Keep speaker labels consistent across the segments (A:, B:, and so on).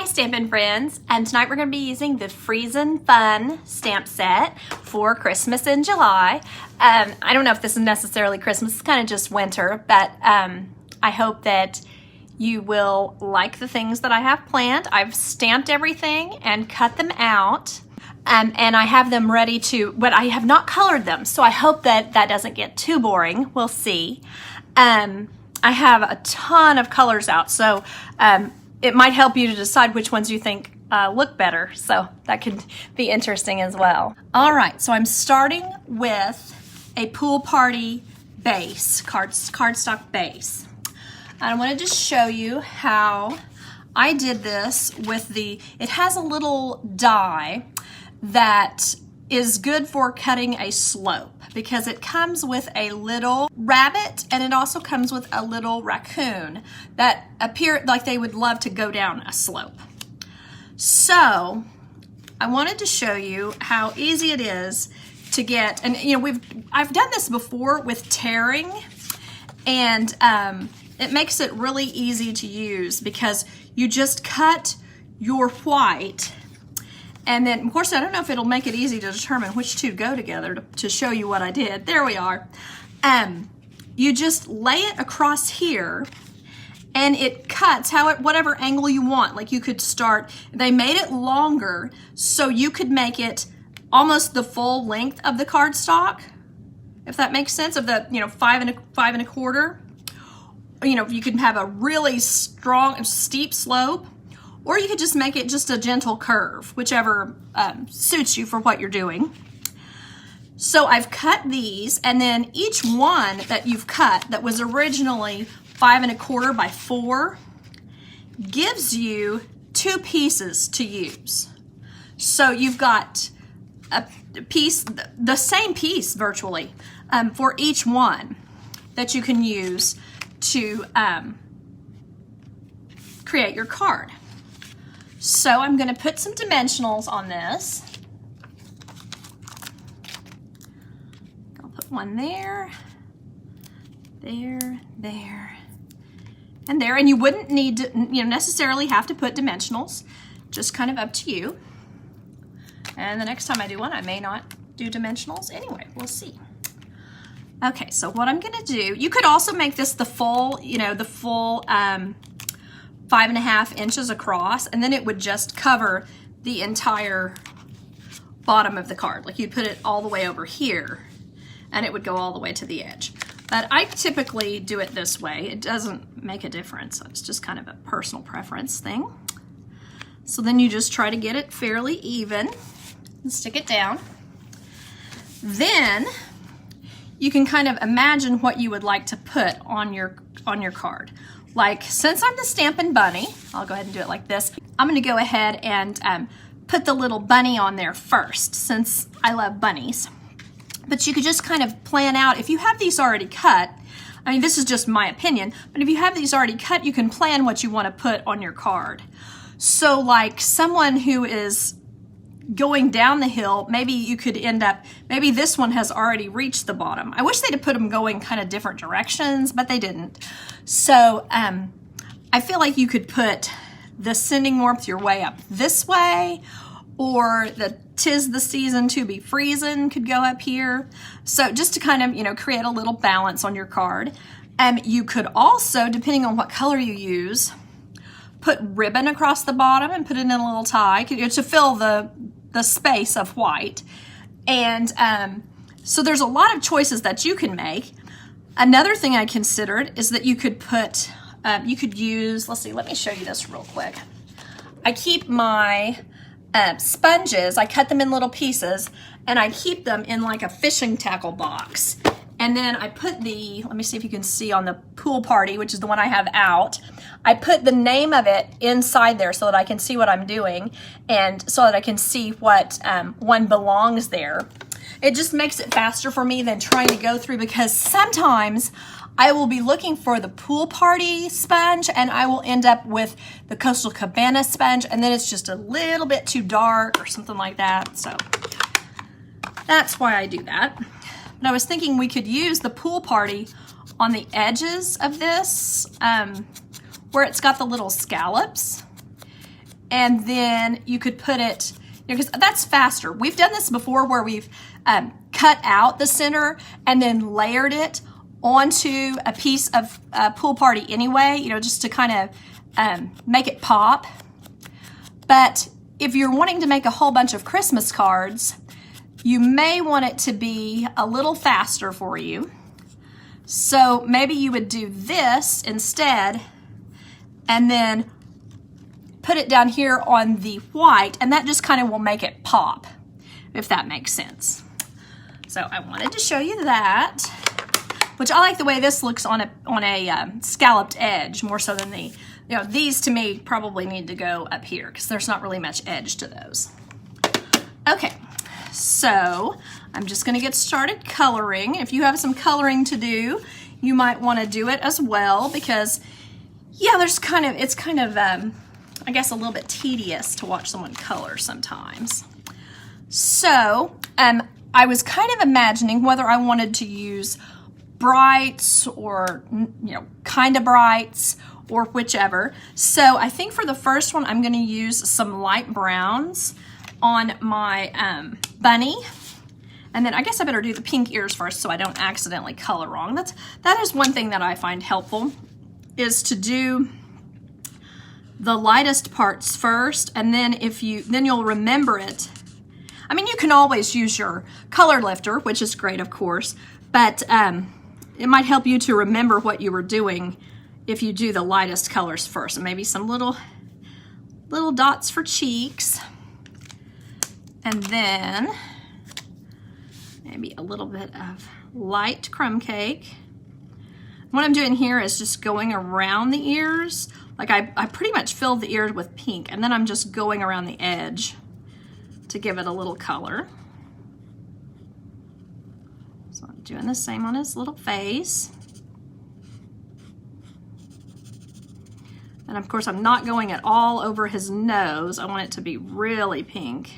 A: Hi Stampin' friends, and tonight we're going to be using the Freezin Fun stamp set for Christmas in July. I don't know if this is necessarily Christmas, it's kind of just winter, but I hope that you will like the things that I have planned. I've stamped everything and cut them out, and I have them ready to, but I have not colored them, so I hope that that doesn't get too boring. We'll see. I have a ton of colors out, so it might help you to decide which ones you think look better, so that could be interesting as well. All right, so I'm starting with a pool party base, cardstock base. I wanted to show you how I did this with it has a little die that is good for cutting a slope because it comes with a little rabbit and it also comes with a little raccoon that appear like they would love to go down a slope. So I wanted to show you how easy it is to get, and you know, I've done this before with tearing, and it makes it really easy to use because you just cut your white. And then, of course, I don't know if it'll make it easy to determine which two go together to show you what I did. There we are. You just lay it across here, and it cuts whatever angle you want. Like you could start, they made it longer so you could make it almost the full length of the cardstock, if that makes sense, of the, you know, 5 and a quarter. You know, you could have a really strong, steep slope, or you could just make it just a gentle curve, whichever suits you for what you're doing. So I've cut these, and then each one that you've cut that was originally 5 and a quarter by 4 gives you 2 pieces to use. So you've got a piece, the same piece virtually, for each one that you can use to create your card. So I'm going to put some dimensionals on this. I'll put one there, there, there, and there. And you wouldn't need to, you know, necessarily have to put dimensionals, just kind of up to you. And the next time I do one, I may not do dimensionals anyway. We'll see. Okay, so what I'm going to do, you could also make this the full, you know, the full 5.5 inches across, and then it would just cover the entire bottom of the card. Like you'd put it all the way over here and it would go all the way to the edge. But I typically do it this way. It doesn't make a difference. It's just kind of a personal preference thing. So then you just try to get it fairly even and stick it down. Then you can kind of imagine what you would like to put on your card. Like, since I'm the Stampin' Bunny, I'll go ahead and do it like this. I'm going to go ahead and put the little bunny on there first, since I love bunnies. But you could just kind of plan out, if you have these already cut, I mean, this is just my opinion, but if you have these already cut, you can plan what you want to put on your card. So like someone who is going down the hill, maybe you could end up, maybe this one has already reached the bottom. I wish they'd have put them going kind of different directions, but they didn't. So I feel like you could put the sending warmth your way up this way, or the 'tis the season to be freezin' could go up here. So just to kind of, you know, create a little balance on your card. You could also, depending on what color you use, put ribbon across the bottom and put it in a little tie to fill the space of white. And so there's a lot of choices that you can make. Another thing I considered is that you could put, you could use, let's see, let me show you this real quick. I keep my sponges, I cut them in little pieces, and I keep them in like a fishing tackle box. And then I put let me see if you can see on the pool party, which is the one I have out, I put the name of it inside there so that I can see what I'm doing and so that I can see what one belongs there. It just makes it faster for me than trying to go through, because sometimes I will be looking for the pool party sponge and I will end up with the Coastal Cabana sponge, and then it's just a little bit too dark or something like that. So that's why I do that. But I was thinking we could use the pool party on the edges of this, where it's got the little scallops. and then you could put it, because that's faster. We've done this before where we've cut out the center and then layered it onto a piece of Pool Party anyway, just to kind of make it pop. But if you're wanting to make a whole bunch of Christmas cards, you may want it to be a little faster for you. So maybe you would do this instead and then put it down here on the white, and that just kind of will make it pop, if that makes sense. So I wanted to show you that, which I like the way this looks on a scalloped edge more so than the, these to me probably need to go up here because there's not really much edge to those. Okay, so I'm just gonna get started coloring. If you have some coloring to do, you might wanna do it as well because, yeah, it's kind of, I guess a little bit tedious to watch someone color sometimes. So, I was kind of imagining whether I wanted to use brights or, kind of brights or whichever. So I think for the first one, I'm going to use some light browns on my bunny. And then I guess I better do the pink ears first so I don't accidentally color wrong. That is one thing that I find helpful, is to do the lightest parts first, and then then you'll remember it. I mean, you can always use your color lifter, which is great, of course, but it might help you to remember what you were doing if you do the lightest colors first. And maybe some little dots for cheeks, and then maybe a little bit of light crumb cake. What I'm doing here is just going around the ears. Like I pretty much filled the ears with pink, and then I'm just going around the edge to give it a little color. So I'm doing the same on his little face. And of course, I'm not going it all over his nose. I want it to be really pink.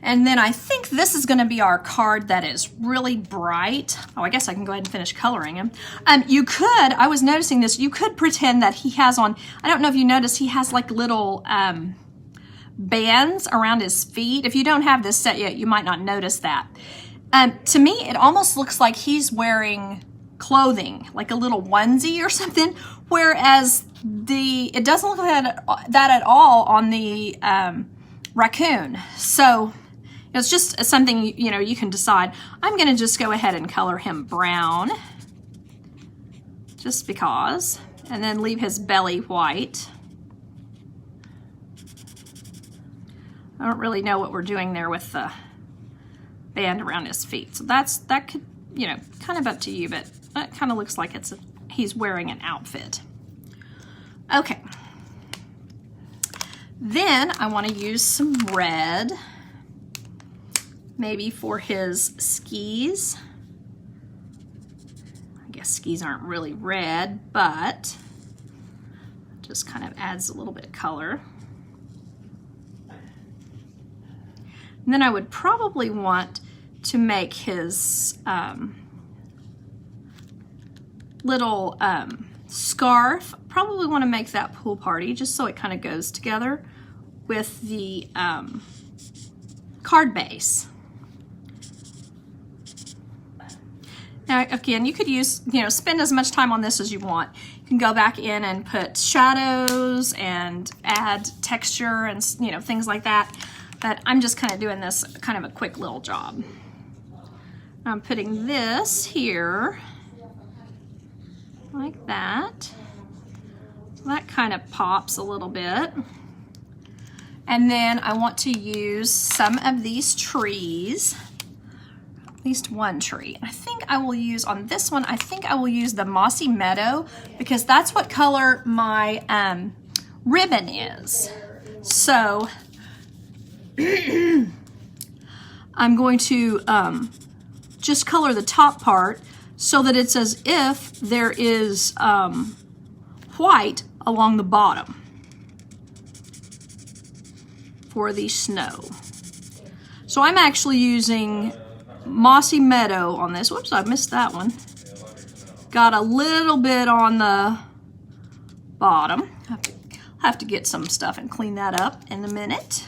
A: And then I think this is going to be our card that is really bright. Oh, I guess I can go ahead and finish coloring him. You could, I was noticing this, you could pretend that he has on, I don't know if you noticed, he has like little bands around his feet. If you don't have this set yet, you might not notice that. To me, it almost looks like he's wearing clothing, like a little onesie or something, whereas it doesn't look like that at all on the raccoon. So it's just something, you can decide. I'm going to just go ahead and color him brown, just because, and then leave his belly white. I don't really know what we're doing there with the band around his feet. So that could, kind of up to you, but that kind of looks like he's wearing an outfit. Okay. Then I want to use some red, maybe for his skis. I guess skis aren't really red, but just kind of adds a little bit of color. And then I would probably want to make his little scarf. Probably want to make that Pool Party just so it kind of goes together with the card base. Now again, you could use, spend as much time on this as you want. You can go back in and put shadows and add texture and things like that. But I'm just kind of doing this kind of a quick little job. I'm putting this here like that. So that kind of pops a little bit. And then I want to use some of these trees, at least one tree. I think I will use, on this one, I think I will use the Mossy Meadow because that's what color my ribbon is. So I'm going to just color the top part so that it's as if there is white along the bottom for the snow. So I'm actually using Mossy Meadow on this. Whoops, I missed that one. Got a little bit on the bottom. I have to I'll have to get some stuff and clean that up in a minute.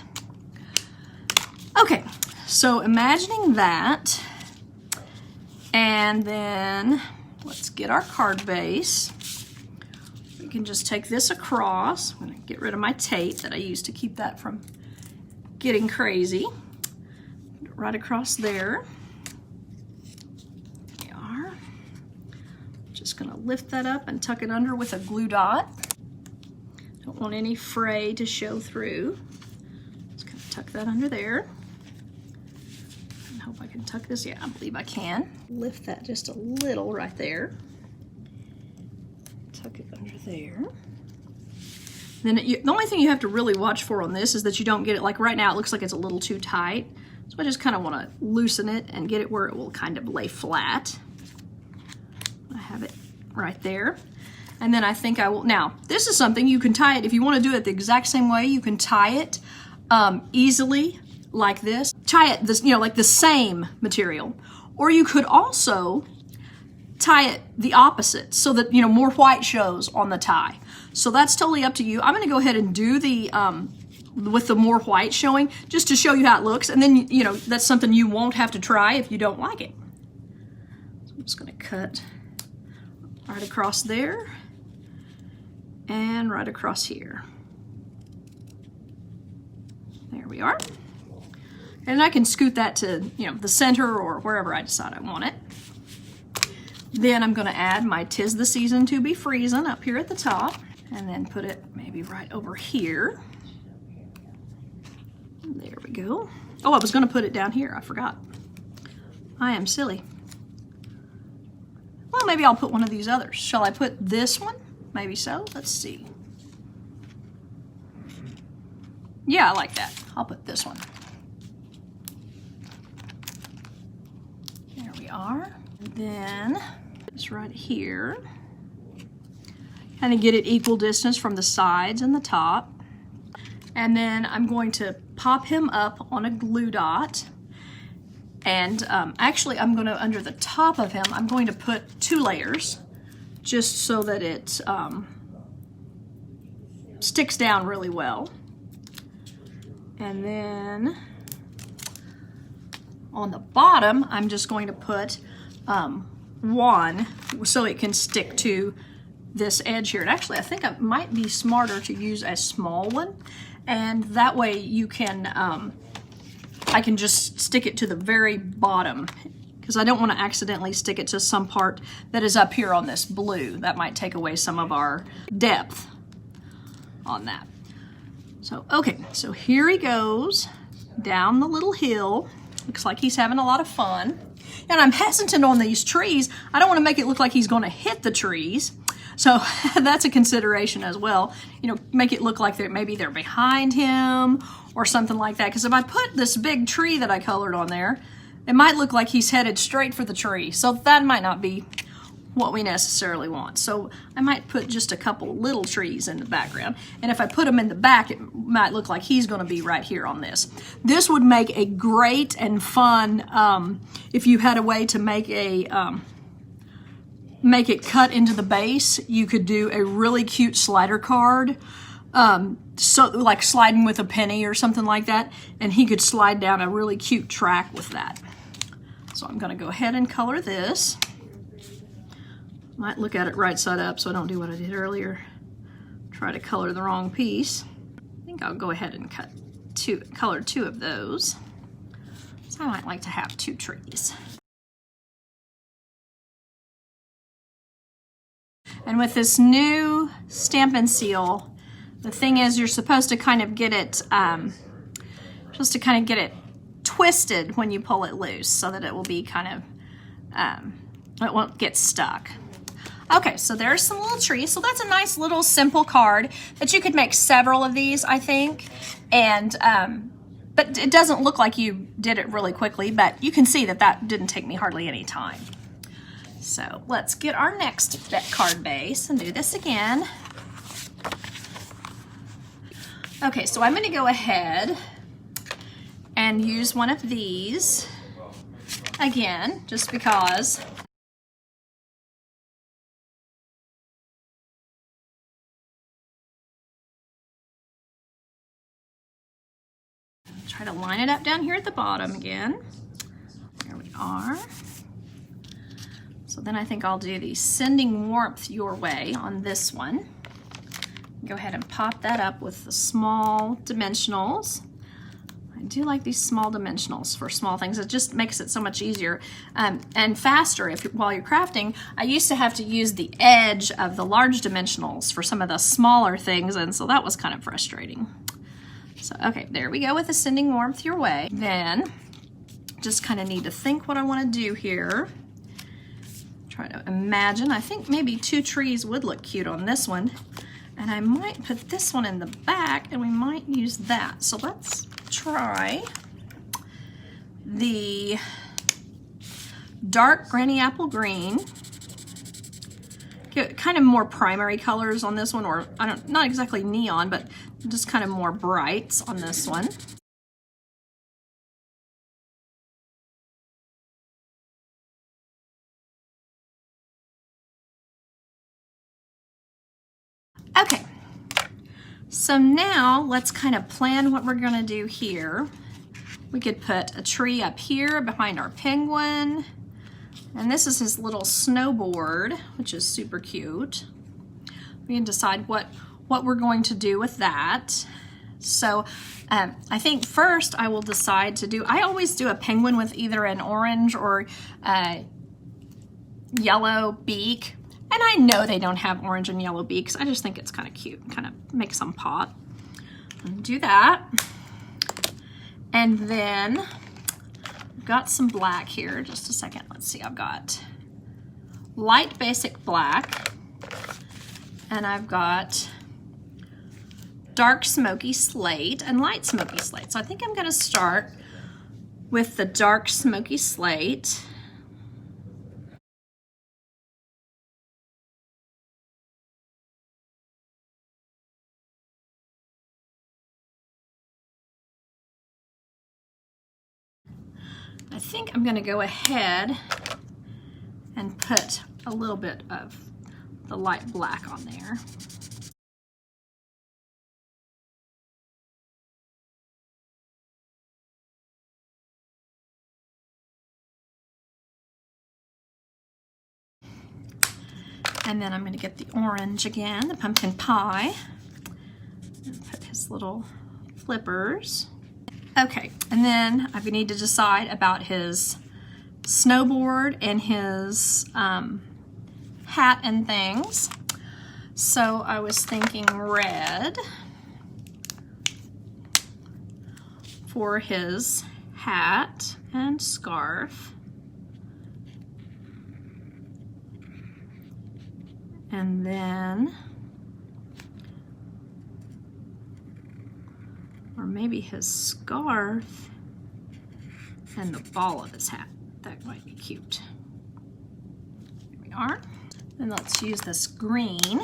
A: Okay, so imagining that, and then let's get our card base. We can just take this across. I'm gonna get rid of my tape that I used to keep that from getting crazy. Right across there. There we are. Just gonna lift that up and tuck it under with a glue dot. Don't want any fray to show through. Just gonna tuck that under there. I hope I can tuck this. Yeah, I believe I can. Lift that just a little right there. Tuck it under there. Then the only thing you have to really watch for on this is that you don't get it, like right now it looks like it's a little too tight. So I just kind of want to loosen it and get it where it will kind of lay flat. I have it right there. And then I think I will, now this is something you can tie it, if you want to do it the exact same way, you can tie it easily like this. Tie it this, you know, like the same material. Or you could also tie it the opposite so that, you know, more white shows on the tie. So that's totally up to you. I'm going to go ahead and do the with the more white showing just to show you how it looks, and then, you know, that's something you won't have to try if you don't like it. So I'm just going to cut right across there and right across here. There we are. And I can scoot that to, you know, the center or wherever I decide I want it. Then I'm going to add my "'Tis the Season to be Freezin" up here at the top, and then put it maybe right over here. There we go. Oh, I was going to put it down here. I forgot. I am silly. Well, maybe I'll put one of these others. Shall I put this one? Maybe so. Let's see. Yeah, I like that. I'll put this one. There we are. And then it's right here. Kind of get it equal distance from the sides and the top. And then I'm going to pop him up on a glue dot. And actually I'm going to, under the top of him, I'm going to put 2 layers just so that it sticks down really well. And then on the bottom, I'm just going to put 1 so it can stick to this edge here. And actually, I think it might be smarter to use a small one, and that way you can, I can just stick it to the very bottom, because I don't want to accidentally stick it to some part that is up here on this blue. That might take away some of our depth on that. So, okay, so here he goes down the little hill. Looks like he's having a lot of fun. And I'm hesitant on these trees. I don't want to make it look like he's going to hit the trees. So that's a consideration as well. You know, make it look like maybe they're behind him or something like that. Because if I put this big tree that I colored on there, it might look like he's headed straight for the tree. So that might not be what we necessarily want. So I might put just a couple little trees in the background. And if I put them in the back, it might look like he's going to be right here on this. This would make a great and fun, if you had a way to make it cut into the base, you could do a really cute slider card. So like sliding with a penny or something like that. And he could slide down a really cute track with that. So I'm going to go ahead and color this. Might look at it right side up so I don't do what I did earlier. Try to color the wrong piece. I think I'll go ahead and color 2 of those. So I might like to have 2 trees. And with this new Stampin' Seal, the thing is you're supposed to kind of get it, twisted when you pull it loose so that it will be kind of, it won't get stuck. Okay, so there's some little trees. So that's a nice little simple card that you could make several of these, I think. And, but it doesn't look like you did it really quickly, but you can see that that didn't take me hardly any time. So let's get our next card base and do this again. Okay, so I'm gonna go ahead and use one of these again, just because try to line it up down here at the bottom again. There we are. So then I think I'll do the Sending Warmth Your Way on this one. Go ahead and pop that up with the small dimensionals. I do like these small dimensionals for small things. It just makes it so much easier and faster while you're crafting. I used to have to use the edge of the large dimensionals for some of the smaller things, and so that was kind of frustrating. So, okay, there we go with the Sending Warmth Your Way. Then, just kind of need to think what I want to do here. Try to imagine. I think maybe 2 trees would look cute on this one. And I might put this one in the back, and we might use that. So let's try the dark Granny Apple Green. Get kind of more primary colors on this one, or not exactly neon, but just kind of more brights on this one. Okay, so now let's kind of plan what we're gonna do here. We could put a tree up here behind our penguin, and this is his little snowboard, which is super cute. We can decide what we're going to do with that. So I think first I will decide to do, I always do a penguin with either an orange or a yellow beak. And I know they don't have orange and yellow beaks. I just think it's kind of cute, kind of make some pop. Do that. And then I've got some black here. Just a second. Let's see. I've got light basic black. And I've got dark smoky slate and light smoky slate. So I think I'm going to start with the dark smoky slate. I think I'm going to go ahead and put a little bit of the light black on there. And then I'm going to get the orange again, the pumpkin pie, and put his little flippers. Okay, and then I need to decide about his snowboard and his hat and things. So I was thinking red for his hat and scarf. And then, or maybe his scarf and the ball of his hat. That might be cute. Here we are. And let's use this green.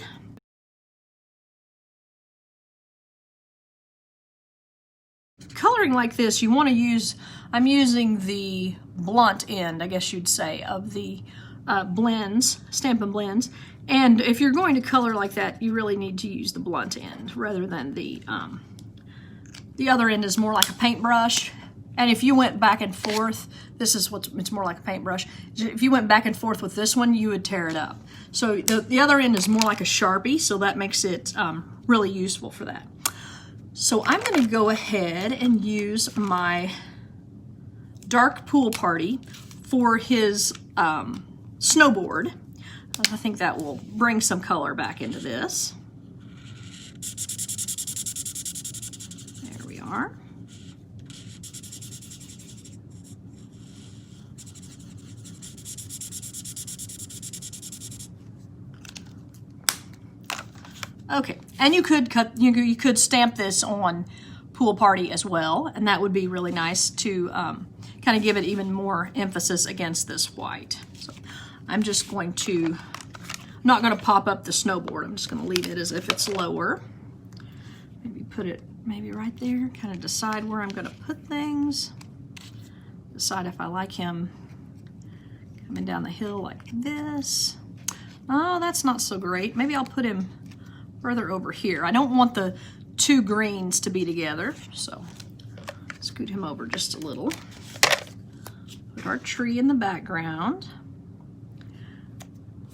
A: Coloring like this, you want to use, I'm using the blunt end, I guess you'd say, of the blends, Stampin' Blends. And if you're going to color like that, you really need to use the blunt end rather than the other end is more like a paintbrush. And if you went back and forth, this is what it's more like a paintbrush. If you went back and forth with this one, you would tear it up. So the other end is more like a Sharpie, so that makes it really useful for that. So I'm going to go ahead and use my dark pool party for his snowboard. I think that will bring some color back into this. There we are. Okay, and you could you could stamp this on Pool Party as well, and that would be really nice to kind of give it even more emphasis against this white. So I'm just going to, I'm not going to pop up the snowboard. I'm just going to leave it as if it's lower. Maybe put it maybe right there. Kind of decide where I'm going to put things. Decide if I like him coming down the hill like this. Oh, that's not so great. Maybe I'll put him further over here. I don't want the two greens to be together, so
B: Scoot him over just a little. Put our tree in the background.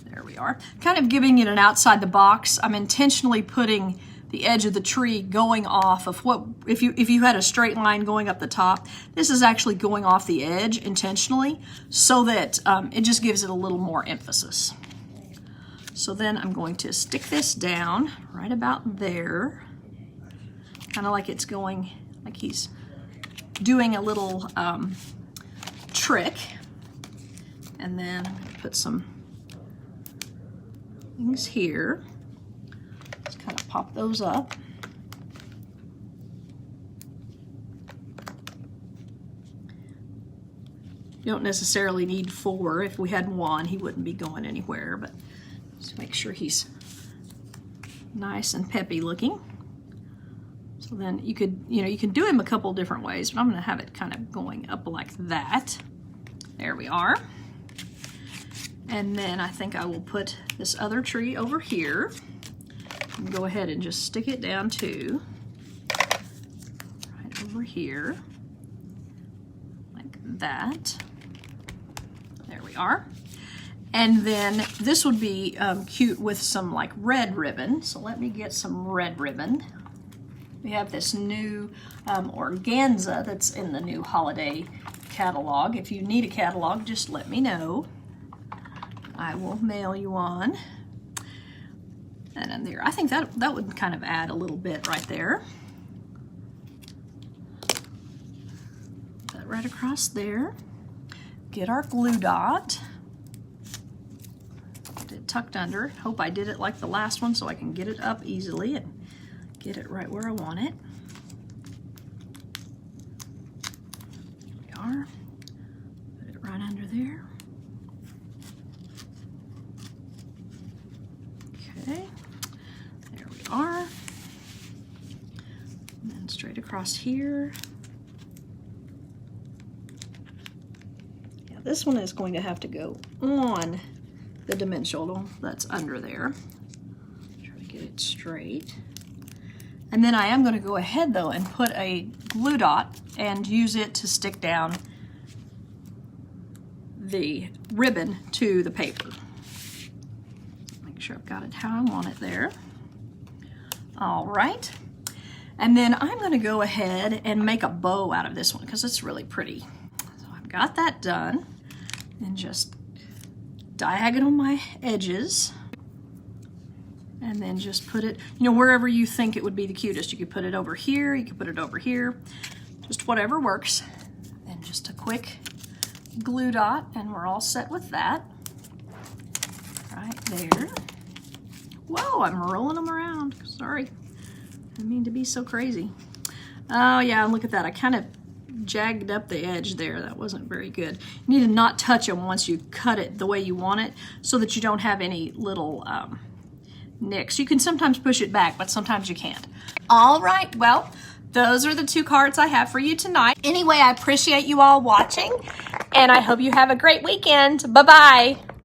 B: There we are. Kind of giving it an outside the box. I'm intentionally putting the edge of the tree going off of what, if you had a straight line going up the top, this is actually going off the edge intentionally so that it just gives it a little more emphasis. So then I'm going to stick this down right about there, kind of like it's going, like he's doing a little trick. And then I'm going to put some things here. Just kind of pop those up. You don't necessarily need 4. If we had 1, he wouldn't be going anywhere, but just make sure he's nice and peppy looking. So then you could, you can do him a couple different ways, but I'm going to have it kind of going up like that. There we are. And then I think I will put this other tree over here and go ahead and just stick it down too. Right over here, like that. There we are. And then this would be cute with some like red ribbon. So let me get some red ribbon. We have this new organza that's in the new holiday catalog. If you need a catalog, just let me know. I will mail you one. And in there, I think that would kind of add a little bit right there. Put that right across there. Get our glue dot. Get it tucked under. Hope I did it like the last one so I can get it up easily and get it right where I want it. There we are. Put it right under there. Okay, there we are. And then straight across here. Yeah, this one is going to have to go on the dimensional that's under there. Try to get it straight. And then I am going to go ahead though and put a glue dot and use it to stick down the ribbon to the paper. Make sure I've got it how I want it there. All right. And then I'm going to go ahead and make a bow out of this one because it's really pretty. So I've got that done and just diagonal my edges. And then just put it, wherever you think it would be the cutest. You could put it over here, you could put it over here, just whatever works. And just a quick glue dot, and we're all set with that. Right there. Whoa, I'm rolling them around. Sorry, I didn't mean to be so crazy. Oh yeah, and look at that. I kind of jagged up the edge there. That wasn't very good. You need to not touch them once you cut it the way you want it so that you don't have any little nicks. You can sometimes push it back, but sometimes you can't. All right, well, those are the 2 cards I have for you tonight. Anyway, I appreciate you all watching, and I hope you have a great weekend. Bye-bye.